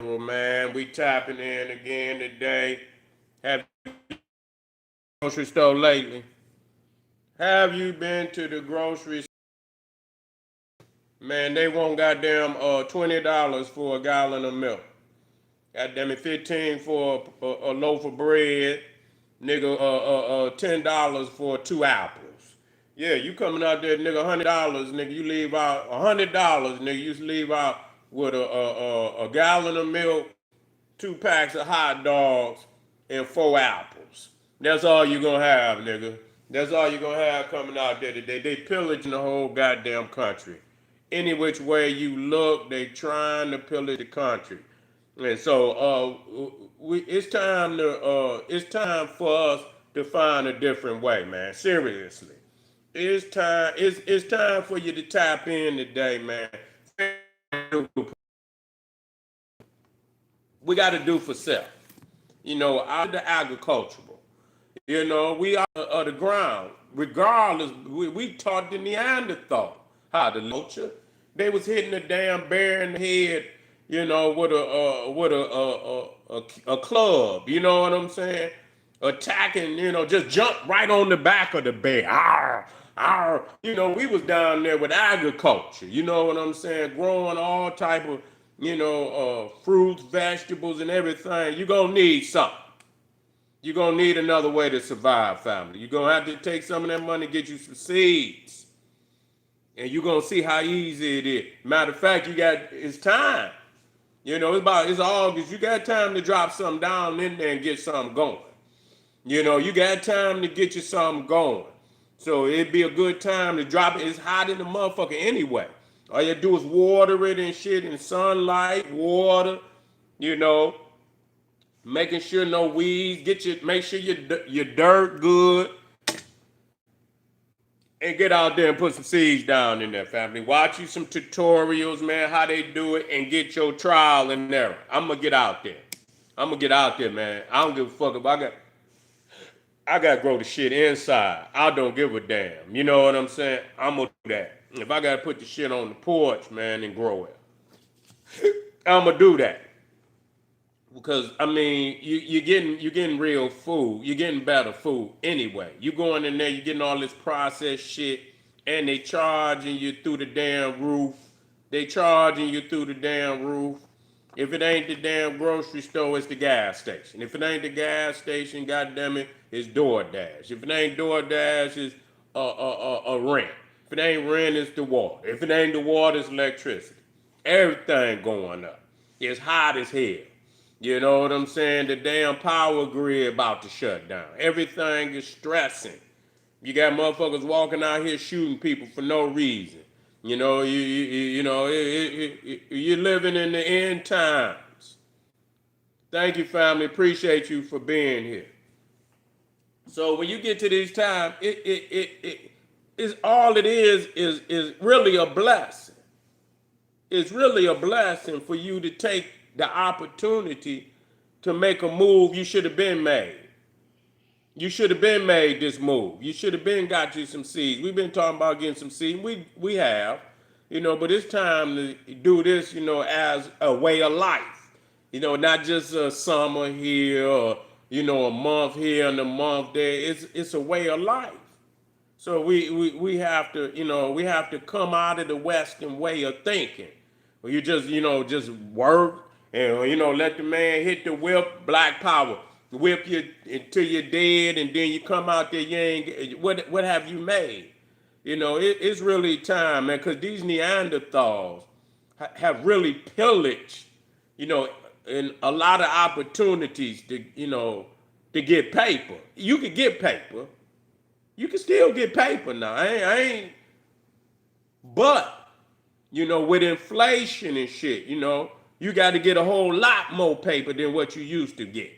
Man, we tapping in again today. Have you been to the grocery store lately? Have you been to the grocery? Man, they want goddamn $20 for a gallon of milk. Goddamn it, 15 for a loaf of bread. Nigga, $10 for two apples. Yeah, you coming out there, nigga, $100, nigga. You leave out $100, nigga. You leave out with a gallon of milk, two packs of hot dogs, and four apples. That's all you gonna have, nigga. That's all you gonna have coming out there today. They pillaging the whole goddamn country. Any which way you look, they trying to pillage the country. And so it's time for us to find a different way, man. Seriously. It's time for you to tap in today, man. We got to do for self. Out of the agricultural. We are of the ground. Regardless, we taught the Neanderthal how to culture. They was hitting the damn bear in the head, with a club. You know what I'm saying? Attacking, just jump right on the back of the bear. Arr, arr. We was down there with agriculture. You know what I'm saying? Growing all type of, fruits, vegetables, and everything. You're gonna need something. You're gonna need another way to survive, family. You're gonna have to take some of that money, get you some seeds. And you're gonna see how easy it is. Matter of fact, it's time. It's August. You got time to drop something down in there and get something going. You got time to get you something going. So it'd be a good time to drop it. It's hot in the motherfucker anyway. All you do is water it and shit in sunlight, water, you know, making sure no weeds. Make sure your dirt good, and get out there and put some seeds down in there, family. Watch you some tutorials, man, how they do it, and get your trial and error. I'm gonna get out there. Man. I don't give a fuck if I gotta grow the shit inside. I don't give a damn. You know what I'm saying? I'm gonna do that. If I gotta put the shit on the porch, man, and grow it, I'm gonna do that. Because I mean, you're getting real food. You're getting better food anyway. You going in there, you're getting all this processed shit, and they charging you through the damn roof. They charging you through the damn roof. If it ain't the damn grocery store, it's the gas station. If it ain't the gas station, goddamn it, it's DoorDash. If it ain't DoorDash, it's a rent. If it ain't rent, it's the water. If it ain't the water, it's electricity. Everything going up. It's hot as hell. You know what I'm saying? The damn power grid about to shut down. Everything is stressing. You got motherfuckers walking out here shooting people for no reason. You're living in the end times. Thank you, family. Appreciate you for being here. So when you get to these times, it is all it is really a blessing. It's really a blessing for you to take the opportunity to make a move you should have been made. You should have been made this move. You should have been got you some seeds. We've been talking about getting some seeds. We have, but it's time to do this, as a way of life. Not just a summer here or a month here and a month there. It's a way of life. So we have to, we have to come out of the Western way of thinking. Where you just work and let the man hit the whip, black power, whip you until you're dead, and then you come out there, you ain't what have you made? It's really time, man, because these Neanderthals have really pillaged, and a lot of opportunities to get paper. You could get paper. You can still get paper now. But with inflation and shit, you got to get a whole lot more paper than what you used to get,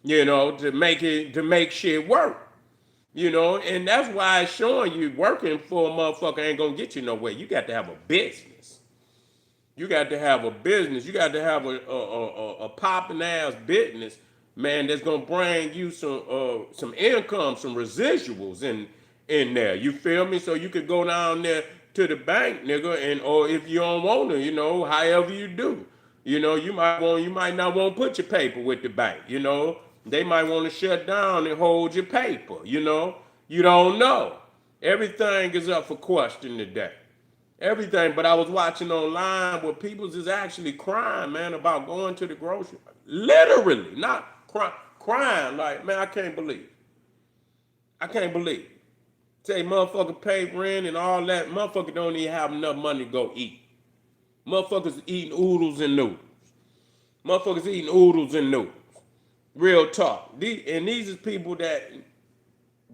to make shit work. And that's why it's showing you working for a motherfucker ain't gonna get you nowhere. You got to have a business. You got to have a business. You got to have a popping ass business, man, that's gonna bring you some income, some residuals in there. You feel me? So you could go down there to the bank, nigga, or if you don't want to, however you do. You might not want to put your paper with the bank. They might want to shut down and hold your paper. You don't know. Everything is up for question today. Everything. But I was watching online where people is actually crying, man, about going to the grocery. Literally, not crying like, man, I can't believe it. I can't believe it. Say motherfucker pay rent and all that. Motherfucker don't even have enough money to go eat. Motherfuckers eating oodles and noodles. Motherfuckers eating oodles and noodles. Real talk. These is people that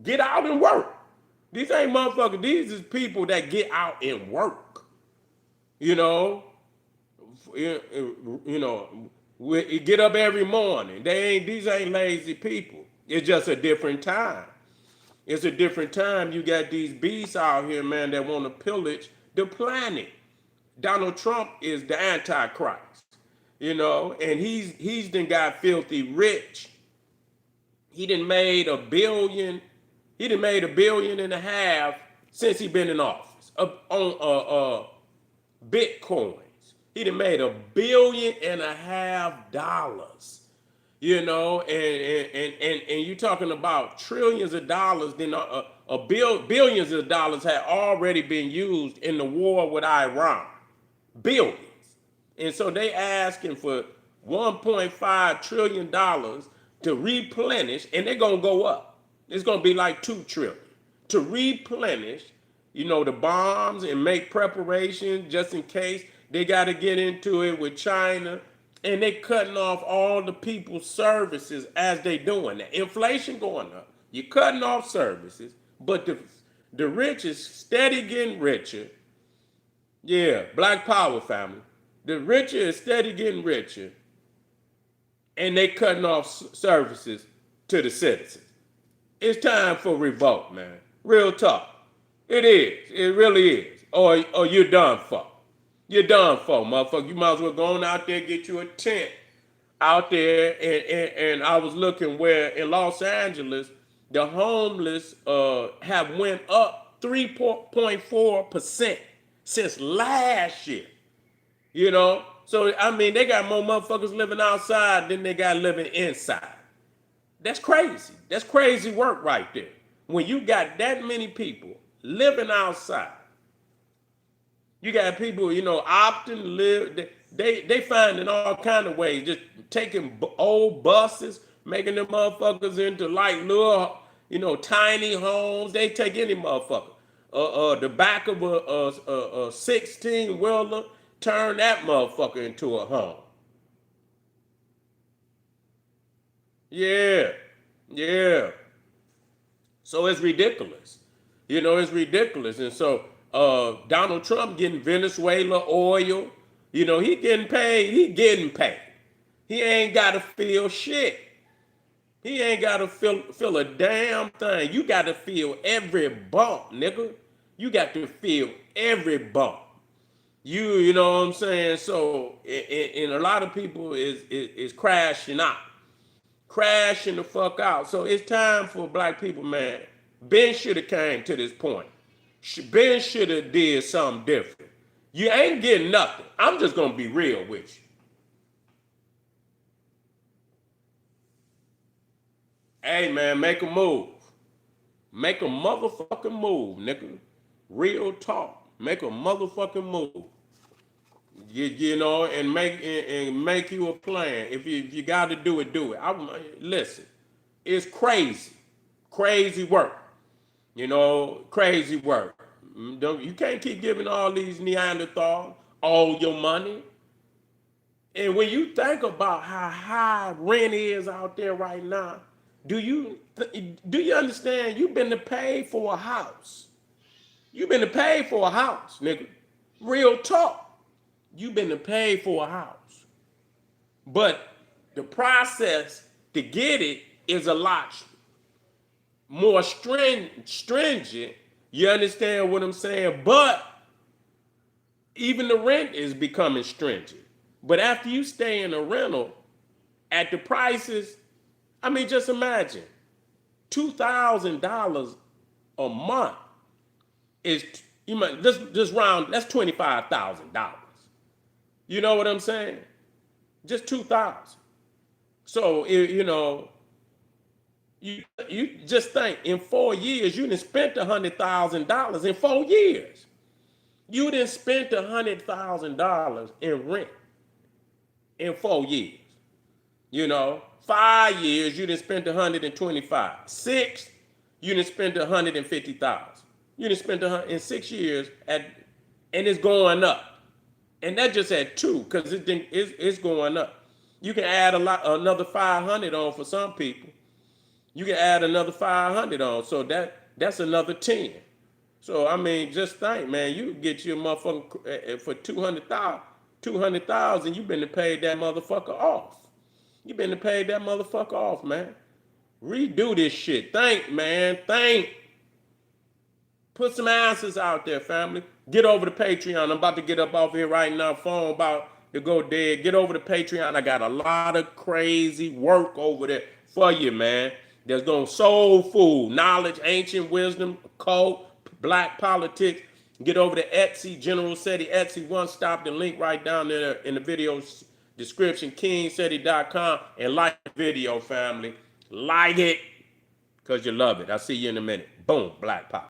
get out and work. These ain't motherfuckers. These is people that get out and work. You know, we get up every morning. These ain't lazy people. It's just a different time. It's a different time. You got these beasts out here, man, that want to pillage the planet. Donald Trump is the Antichrist, and he's done got filthy rich. He done made a billion. He done made $1.5 billion since he been in office on bitcoins. He done made $1.5 billion. And you talking about trillions of dollars. Then billions of dollars had already been used in the war with Iran. Billions. And so they asking for $1.5 trillion to replenish, and they're gonna go up. It's gonna be like 2 trillion to replenish, the bombs and make preparations just in case they got to get into it with China. And they cutting off all the people's services as they doing that. Inflation going up. You're cutting off services, but the rich is steady getting richer. Yeah, Black Power family. The richer is steady getting richer, and they cutting off services to the citizens. It's time for revolt, man. Real talk. It is. It really is. Or you're done for. You're done for, motherfucker. You might as well go on out there, get you a tent out there. And I was looking where in Los Angeles, the homeless have went up 3.4% since last year. So they got more motherfuckers living outside than they got living inside. That's crazy. That's crazy work right there. When you got that many people living outside, you got people, opting to live. They finding all kind of ways, just taking old buses, making them motherfuckers into like little, tiny homes. They take any motherfucker. The back of a 16-wheeler, turn that motherfucker into a home. Yeah, yeah. So it's ridiculous. It's ridiculous. And so Donald Trump getting Venezuela oil. He getting paid. He getting paid. He ain't got to feel shit. He ain't got to feel a damn thing. You got to feel every bump, nigga. You got to feel every bump. You know what I'm saying? So, and a lot of people is crashing out. Crashing the fuck out. So it's time for black people, man. Ben should have came to this point. Ben should have did something different. You ain't getting nothing. I'm just gonna be real with you. Hey man, make a move. Make a motherfucking move, nigga. Real talk. Make a motherfucking move. And make you a plan. If you got to do it, do it. Listen, it's crazy work. Crazy work. You can't keep giving all these Neanderthals all your money. And when you think about how high rent is out there right now, do you understand? You've been to pay for a house. You've been to pay for a house, nigga. Real talk. You've been to pay for a house. But the process to get it is a lot more stringent. You understand what I'm saying? But even the rent is becoming stringent. But after you stay in a rental at the prices, just imagine $2,000 a month is just round. That's $25,000. You know what I'm saying? Just 2,000. So you know, you just think in 4 years you done spent $100,000 in 4 years. You done spent $100,000 in rent in 4 years. You know, 5 years you done spent 125. Six, you done spent 150,000. You done spent in 6 years and it's going up. And that just at two, because it's going up. You can add another 500 on for some people. You can add another 500 on, so that's another 10. So I mean, just think, man, you get your motherfucking for 200,000. You been to pay that motherfucker off. You been to pay that motherfucker off, man. Redo this shit. Think, man. Think. Put some answers out there, family. Get over to Patreon. I'm about to get up off here right now. Phone about to go dead. Get over to Patreon. I got a lot of crazy work over there for you, man. There's no soul food, knowledge, ancient wisdom, occult, black politics. Get over to Etsy, generalseti, Etsy, one stop, the link right down there in the video description, kingseti.com, and like the video, family. Like it, because you love it. I'll see you in a minute. Boom, black pop.